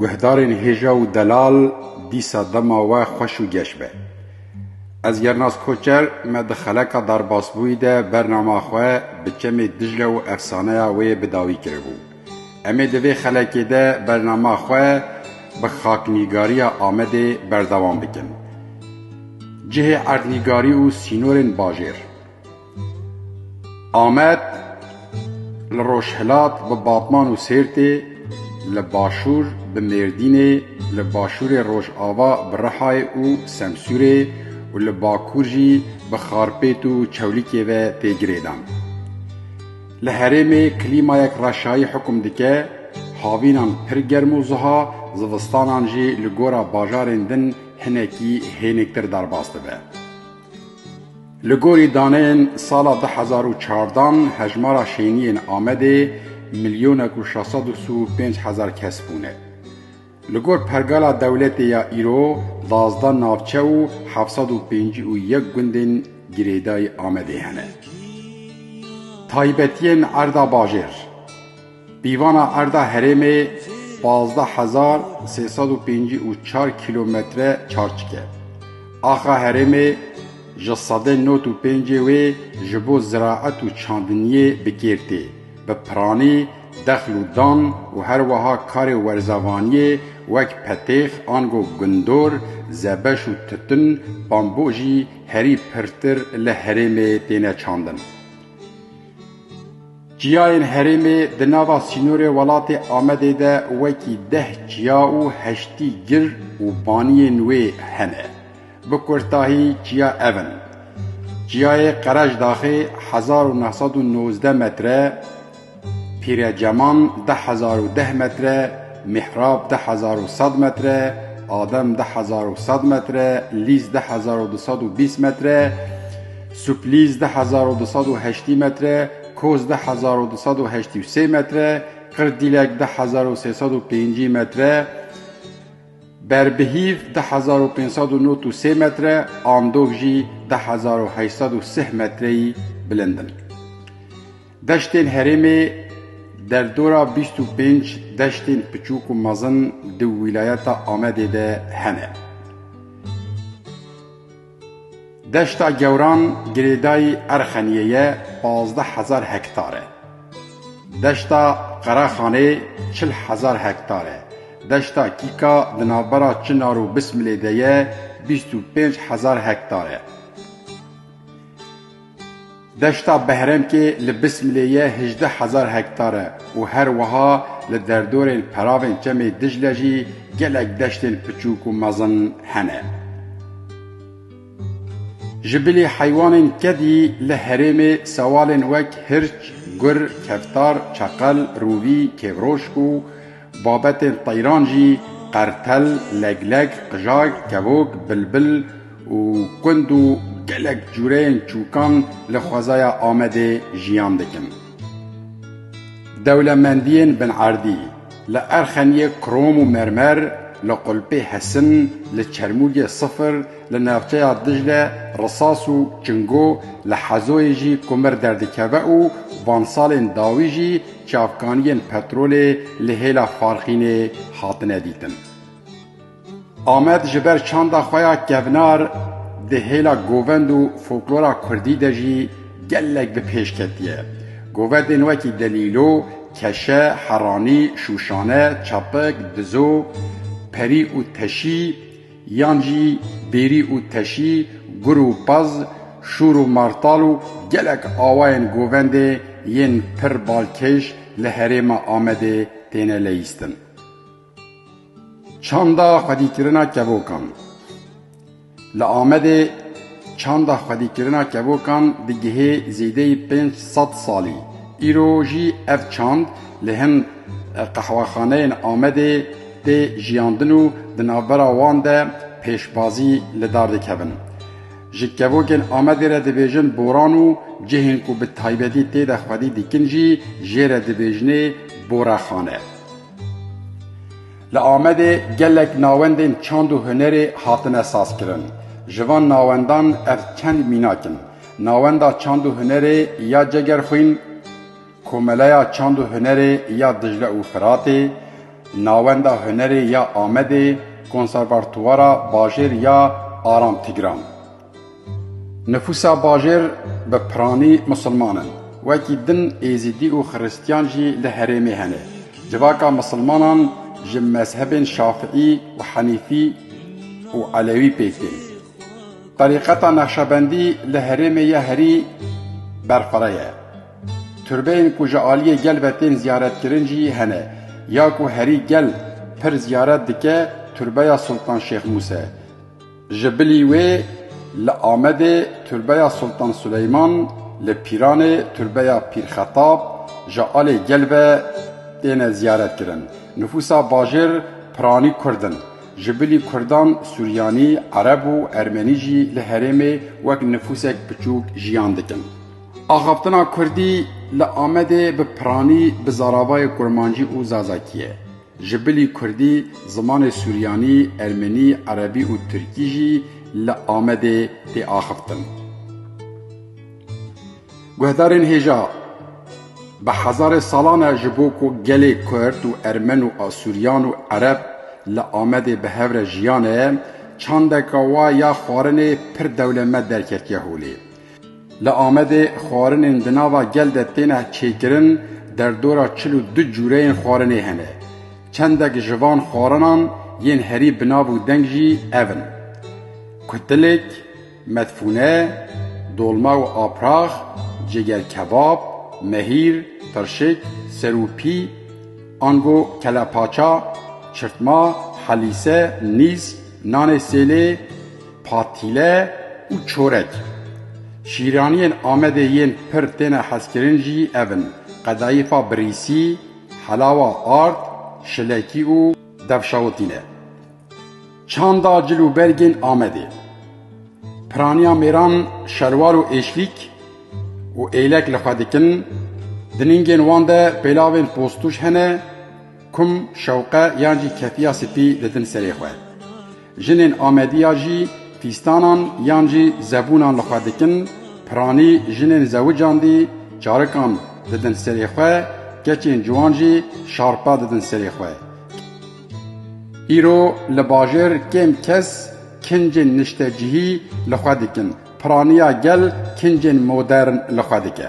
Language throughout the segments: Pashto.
گهدارین هجا و دلال دیسا دما و خوش و گش به. از گرناز کوچر مدخلک در باسبوی ده برنامه خواه بچم دجله و افسانه وی بداوی کربو. امی دوی خلکی ده برنامه خواه بخاکنیگاری آمده بردوام بکن. جه اردنیگاری و سینورین باجر. آمد لروشهلات بباطمان و سیرتی لباشور بمردینه لباشور روش آوا برحای و سمسوره و لباکورجی بخارپیت و چولیکی و تیگریدم. لحرم کلیمایک راشایی حکم دکه حاوینان پرگرم و زها زوستانان جی لگورا باجارین دن هنکی هینکتر در باسته به. لگوری دانین سالا 2014 هجمارا شینین آمده 1,635,000 کس بونه. لگور پرگالا دولت یا ایرو 12 ناوچه و 751 گندین گریدای آمده هنه. تایبتین اردا باجر بیوانا اردا حرم 12,354 کیلومتر چارچکه. آخا حرم جساده 95 و جبو زراعت و چاندنیه بکیرتی بپرانی دخل و دان و هر وها کار ورزوانیه وک پتیخ آنگو گندور زبش و تتن بامبوجی هری پرتر لحرم تینه چاندن. جیاین حرم دناوا سینور ولات آمده ده وکی 10 جیا و 8 گر و بانی نوی هنه. بکرتاهی جیا اون. جیای قرش داخل 1919 متره، پیر جمان 10,010 متره، محراب 10,100 متره، آدم 10,100 متره، لیز 10,220 متره، سوپلیز 10,208 متره، کوز 10,283 متره، قردیلک 10,305 متره، بربهیف 10,593 متره، آندوگجی 10,803 متری بلندن. دشتین حرم در دورا 25 دشتین پچوک و مزن دو ولایت آمده ده هنه. دشتا گوران گریدای ارخنیه 15,000 هکتاره. دشتا قراخانه 40,000 هکتاره. دشتا کیکا دنابرا چنارو بسمله ده 25,000 هکتاره. دشتا بهرم که لبسمله 18,000 هکتاره و هر وها لدردور پراوین چم دجلجی گلک دشتین پچوک و مزن هنه. جبلی حیوان کدی لحرم سوال وک هرچ، گر، کفتار، چقل، روی، کبروشکو، بابت طیرانجی، قرتل، لگلگ، قجاگ، کبوک، بلبل و کندو گلک جورین چوکان لخوازای آمده جیان دکن. دولمندین بن عردی لأرخنی کروم و مرمر لقلبی حسن لچرموی صفر لنافچه دجله رصاص و چنگو لحزوی جی کمر دردکوه و وانسال داوی جی چافکانین پترول لحیلا فارخین حاطنه دیتن. آمد جبر چاندا خویا کونار ده هیلا گووند و فولکلورا کردی ده جی گلک به پیش کتیه. گووند وکی دلیلو، کشه، حرانی، شوشانه، چپک، دزو، پری و تشی، یانجی، بیری و تشی، گرو پز، شور و مرتالو گلک آواین گووند ین پر بالکش لحرم آمده تینه لیستن. چاندا خودی کرنا کبوکان لآمده چاندا خودی کرنا کبوکان دیگه زیده 500 سالی. ایرو جی اف چاند لهن قهوه‌خانه آمده ده جیاندنو دنابرا وانده پیشبازی لدارده کبن. جکبوکن آمده را دبیجن بورانو جهن کو به تایبدی تیده خودی دیکنجی جیر دبیجنه بورا خانه. لآمده گلک ناوندین چاند و هنری هاتن اساس کرن. جوان ناوندان اف چند میناکن. ناوندا چاند و هنری یا جگر خوین، کوملیا چاند و هنری یا دجله و فراتی، ناوندا هنری یا آمده کنسرواتوارا باجر یا آرام تیگران. نفوسا باجر به پرانی مسلمانن وکی دن ایزیدی و خریستیان جی لحرمی هنه. جواکا مسلمانان جی مذهب شافعی و حنیفی و علوی پیکتین. طریقتا نقشبندی لحرمی یا هری برفرایه. تربین کو جعالی گل بتین زیارت کرنجی هنه یا کو هری گل پر زیارت دکه تربیا سلطان شیخ موسی. جبلی وی لآمد تربیا سلطان سلیمان لپیران تربیا پیر خطاب جعال گلبه دین زیارت کرن. نفوسا باجر پرانی کردن. جبلی کردان سوریانی عرب و ارمنی جی لحرم وک نفوسک بچوک جیان دکن. آخابتنا کردی لآمد به پرانی بزارابای کرمانجی و زازاکیه. جبلی کردی زمان سوریانی، ارمنی، عربی و ترکی جی لآمد دی آخفتن. گهدارین هجا به هزار سالانه جبوکو گلی کرد و ارمن و آسوریان و عرب لآمد به هور جیانه چندکاوا یا خوارن پر دولمت در کرکیه هولی. لآمد خوارن دناوا گل دتینه چیکرن در دورا 42 جورین خوارنه هنه. چندک جوان خوارنان ین هری بنابو دنگجی اون. کتلک، مدفونه، دولما و آپراخ، جگر کباب، مهیر، ترشک، سروپی، آنگو کلاپاچا، چرتما، حلیسه، نیز، نان سیله، پاتیله و چورک. شیرانین آمده ین پر تینه حسکرنجی اون. قدایفا بریسی، حلاوه آرد، شلکی و دفشاوتینه. چاندا جلو برگین آمده. پرانیا میران شروار و ایشلیک و ایلک لخوادکن دنینگین وانده پیلاوین پوستوش هنه کم شوقه یانجی کفیا سپی ددن سری خواه. جنین آمدیا جی فیستانان یانجی زبونان لخوادکن پرانی جنین زوجان دی جارکان ددن سری خواه کچین جوانجی شارپا ددن سری خواه. ایرو لباجر کم کس کنجن نشتجهی لخوادکن پرانیا گل کنجن مدرن لخوادکه.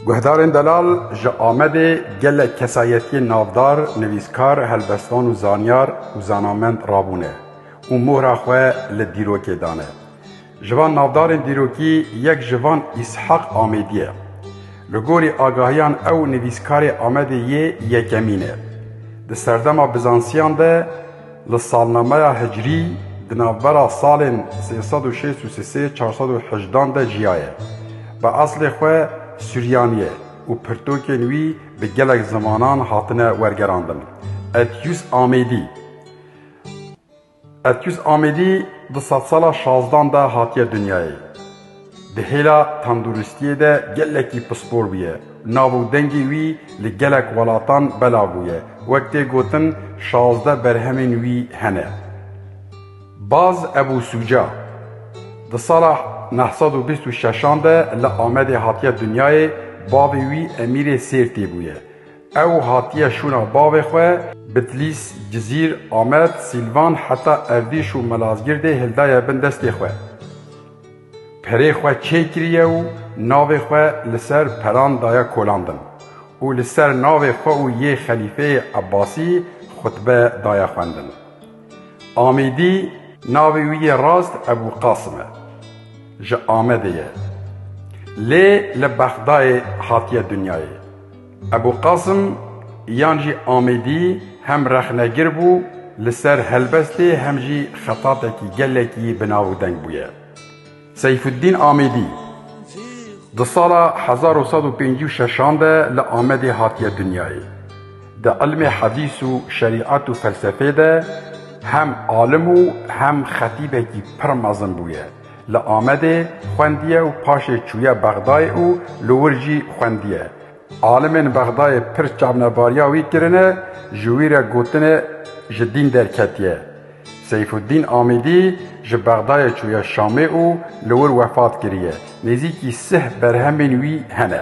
گهدارن دلال جا آمده گل کسایتی نافدار نویسکار هلبستان و زانیار و زانامند رابونه و مهر خواه لدیروکی دانه. جوان نافدارن دیروکی یک جوان اسحاق آمیدیه. لگوری آگاهیان او نویسکار آمده یکمینه. ده سردما بزانسیان ده لسالنامه هجری دنابرا سال 363-418 ده جیایه. با اصل خواه سوریانیه و پرتوک نوی به گلک زمانان هاتنه ورگراندن. اتیوس آمیدی ده 100 سالا 16 ده هاتیه دنیای. ده هیلا تندرستیه ده گلکی پسپور بیه. ناو دنگی وی لگلک ولاتان بلا بویه. وقتی گوتن 16 برهمین وی هنه. باز ابو سوجا ده سال 926 ده لآمد هاتیه دنیای باوی وی امیر سیرتی بویه. او هاتیه شونا باوی خواه بتلیس جزیر آمد سیلوان حتی اردیش و ملازگرده هلدای بندستی خواه. پره خواه چه کریه و ناو خواه لسر پران دایا کولاندن و لسر ناو خواه و یه خلیفه عباسی خطبه دایا خواندن. آمیدی ناوی راست ابو قاسمه جا آمده یه لی لبغدای هاتیه دنیای. ابو قاسم یانجی آمیدی هم رخنگر بو لسر هلبستی هم جی خطاطکی گلکی بناو دنگ بویه. سیف الدین آمیدی ده سال 1156 ده لآمد هاتیه دنیای. ده علم حدیث و شریعت و فلسفه ده هم عالم و هم خطیبه کی پرمازن بویه. لآمد خوندیه و پاش چویه بغدای و لورجی خوندیه. عالم بغدای پر چابنباریا وی کرنه جویره گوتنه جدین درکتیه. سیف الدین آمیدی ج بغدای چویه شامه و لور وفات کریه. نزیکی 3 برهمین وی هنه.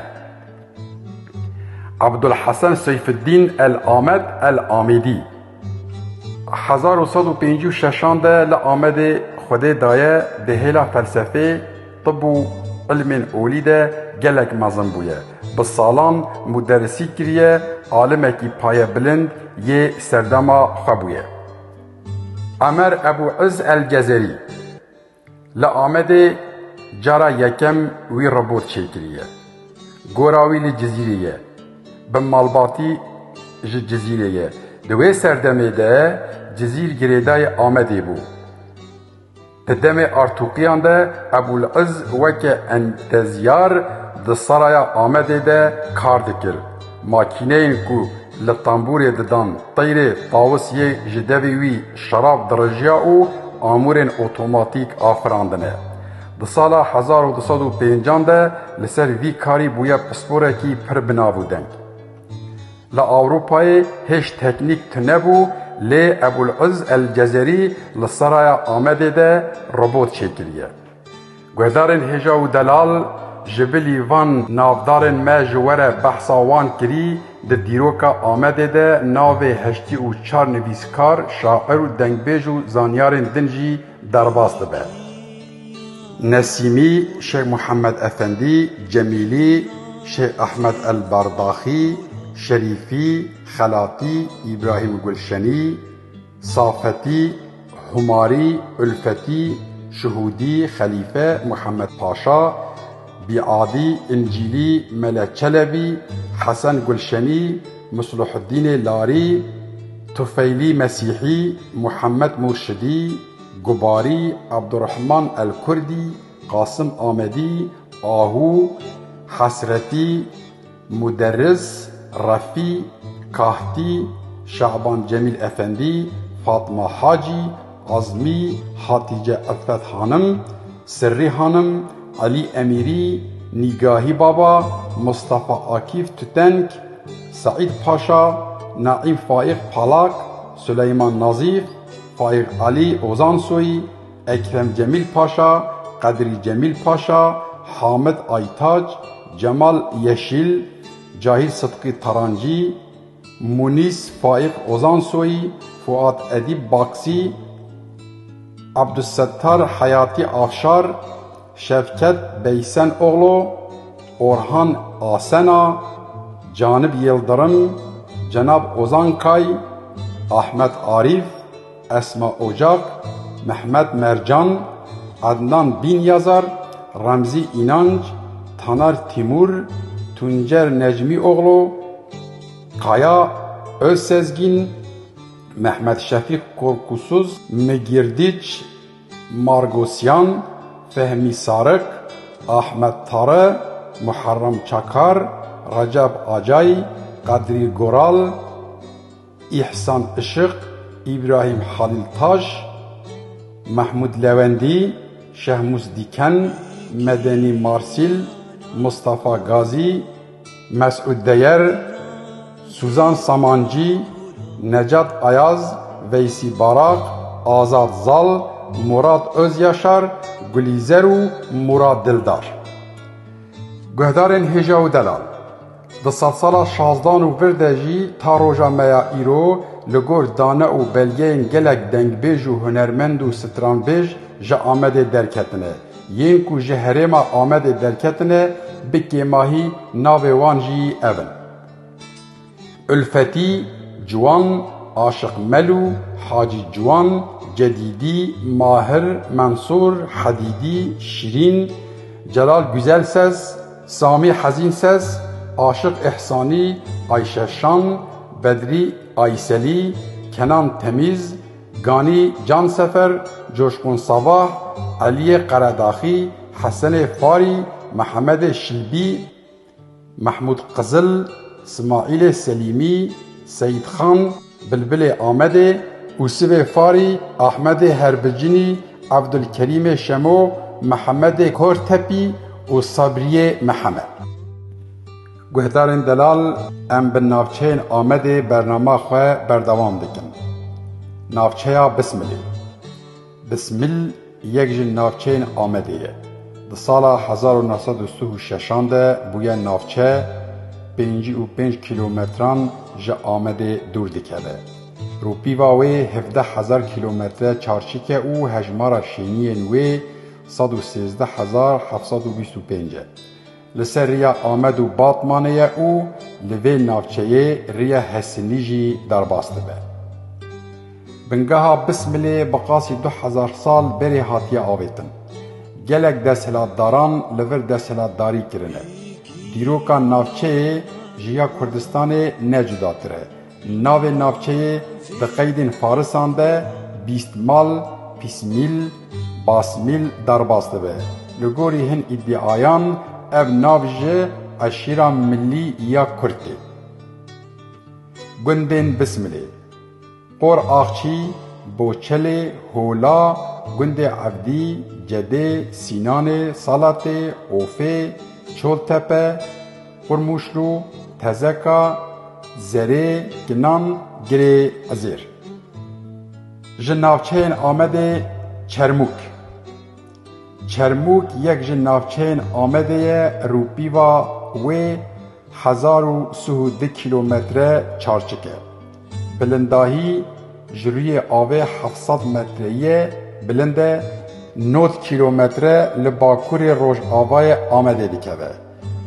عبدالحسن سیف الدین الآمد الآمیدی 1156 ده لآمد خود دایه دهیلا فلسفه طب و علم اولی ده گلک مزن بویه بسالان مدرسی کریه عالمکی پایه بلند یه سردما خوابویه عمر ابو عز الجزری لآمد جارا یکم وی ربوت چیکریه گوراوی لجزیریه بمالباتی جزیریه دوی سردمه ده جزیر گریدای آمده بو تدم ارتوقیان ده ابوالعز وکه انتزیار ده سرایا آمده ده کار دکر ماکینه کو لطنبور ددان طیر طاوسیه جدوی وی شراب درجیا او آمورن اوتوماتیک آفراندنه ده سالا 1205 ده لسر وی کاری بویا پسپوره کی پر بنابو دنگ لأوروپای هیچ تکنیک تنبو لی ابوالعز الجزری لسرایا آمده ده روبوت شکلیه گوهدارن هجا و دلال جبلی وان نافدارن ما جوره بحثا وان کری ده دیروکا آمده ده ناو هشتی و چار نویسکار شاعر و دنگبیج و زانیارن دنجی درباست به نسیمی شیخ محمد افندی جمیلی شیخ احمد البرداخی شریفی خلاطی ابراهیم گلشنی صافتی حماری الفتی شهودی خلیفه محمد پاشا بیعادی انجیلی ملک چلبی حسن گلشنی مصلح الدین لاری طفیلی مسیحی محمد مرشدی گباری عبدالرحمن الکردی قاسم آمدی آهو حسرتی مدرس رفی کاهتی شعبان جمیل افندی فاطمه حاجی عظمی حاتیجه افت خانم سری خانم علی امیری نیگاهی بابا مصطفی عاکیف تتنک سعید پاشا نعیم فائق پالاک سلیمان نظیف فائق علی اوزانسوی اکرم جمیل پاشا قدری جمیل پاشا حامد آیتاج جمال یشیل جاهل صدقی ترانجی مونیس فائق اوزانسوی فؤاد ادیب باکسی عبدالستار حیاتی آفشار شفکت بیسن اغلو اورهان آسنا جانب یلدرم جناب اوزانکای احمد عارف اسما اوجاق محمد مرجان عدنان بین یازار رمزی اینانج تانار تیمور تونجر نجمی اغلو قایا özsezgin Mehmet Şefik Korkusuz Migirdiç Margosyan Fehmi Sarık Ahmet Tarı Muharrem Çakar Recep Acay Kadri Goral İhsan Işık İbrahim Halil Taş Mahmud Levendi Şehmus Diken Medeni Marsil Mustafa Gazi Mesud Deyer Suzan Samancı Necat Ayaz Veysi Barak Azad Zal Murat Özyaşar Gulizeru Murad Dildar Guhdarên Hêja û Delal di salsala şazdan û vir de jî ta roja me ya îro li gor dane û belgeyên gelek dengbêj û hunermend û stranbêj ji Amedê derketine yên ku ji herêma Amedê derketine bi kêmahî navê wan jî ev in Ülfetî Ciwan Aşık Melu Hacı Ciwan Cedîdî Mahir Mensur Hadîdî Şirin Celal Güzelses Sami Hazînses Aşık İhsanî Ayşe Şan Bedri Ayseli Kenan Temiz Gani Cansefer Coşkun Sabah Aliye Karadaxî Hasan Fari Mehmed Şilbi Mahmud Kızıl İsmail Selimi Seyid Khan Bilbil Amedê Usif Fari Ahmed Herbicini Abdülkerim Şemo Mehmed Kortepi û Sabriye Mehmed Guhdarên Delal em bi navçeyên Amedê bername xwe berdewam dikin. Navçeya Bismilê Bismil yek ji navçeyên Amedê ye. Di sala 1936 de bûye navçe 55 کیلومتران جه آمده دور دکده. روپیوا وی 17,000 کیلومتر چارچیکه او هجمارا شینین وی 113,725. لسر ریا آمد و باطمانه او لوی نافچه ریا حسنیجی در باسته به. بنگاها بسمله بقاسی 2000 سال بری هاتیه آویتن. گلک دستهلات داران لور دستهلات داری کرنه. دیروکا نافچه جیا کردستان نجداتره. ناو نافچه بقید فارسان ده 20 مال، 20 میل، 20 میل در باسته به. لگوری هن ادعایان اف نافجه اشیرا ملی یا کرده. گندین بسمله قور آخچی، بوچله، هولا، گند عبدی، جده، سینان، سالته، اوفه، چولتپه، قرموشلو، تزکا، زره، گنان، گره ازیر. جنافچین آمده چرموک. چرموک یک جنافچین آمده روپیوا و 1032 کیلومتر چارچکه. بلنداهی جروی آوه 700 متریه بلنده 9 کیلومتر لباکوری روش آوه آمده دیکه.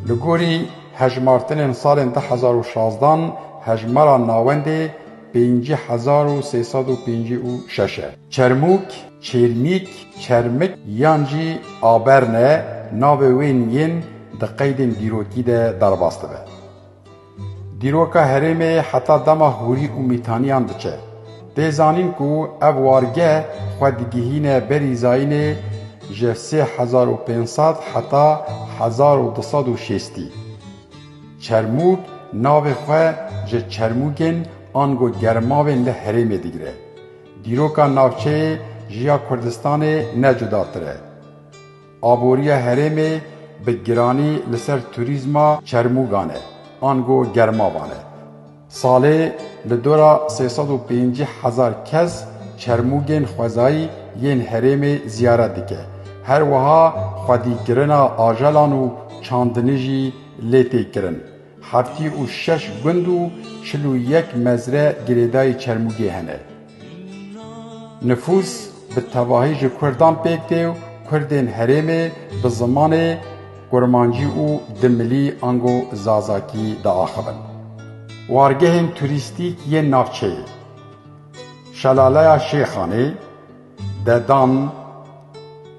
لگوری هجمارتن سال 2016 هجمارا ناونده 5356. چرموک، چرمیک، چرمک یانجی آبرنه ناوین ین دقیدن دیروکی ده در باسته به. دیروکا هرمه حتی دما هوری و میتانیان دچه. دیزانین کو اوارگه خودگیهین بریزاین جه 3500 حتی 1260. چرموک ناو خواه جه چرموکن آنگو گرماوین له هرمه دیگره. دیروکا ناوچه جیا کردستان نجداتره. آبوریا هرمه به گرانی لسر توریزما چرموگانه. آنگو گرماوانه. ساله لدورا 350,000 کس چرموگین خوزایی ین هرم زیارت دیگه. هر وها خودی کرنا آجلان و چاندنیجی لیتی کرن. هفتی و 6 گندو 41 مزره گریدای چرموگی هنه. نفوس به تواهیج کردان پیکتیو کردین هرمه به زمان گرمانجی و دملی آنگو زازاکی دا آخبن. وارگهن توریستیک یه نافچه شلاله شیخانه ددان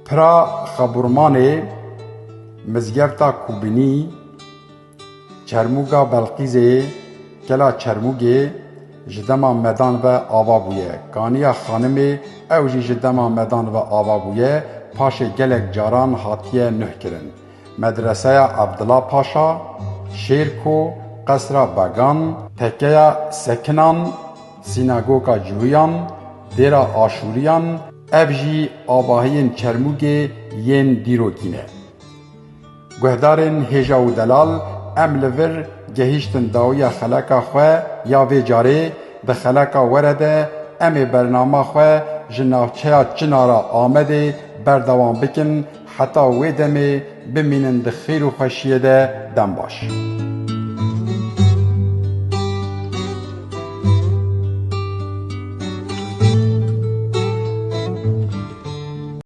پرا خبرمانه مزگرتا کوبنی چرموگا بلقیزه کلا چرموگه جدما مدان و آوابویه کانیا خانمه اوجی جدما مدان و آوابویه پاش گلک جاران هاتیه نه کرن مدرسه عبدالله پاشا شیرکو قصر باگان تکه سکنان سیناگوگا جویان دیرا آشوریان ابجی آباهین چرموگه ین دیروگینه گهدارن هجا و دلال ام لور گهیشتن داوی خلقا خواه یا وی جاره ده خلقا ورده ام برنامه خواه جنافچه چنارا آمده بردوان بکن حتی وی دمه بمینن ده خیر و خوشیه ده دم باش.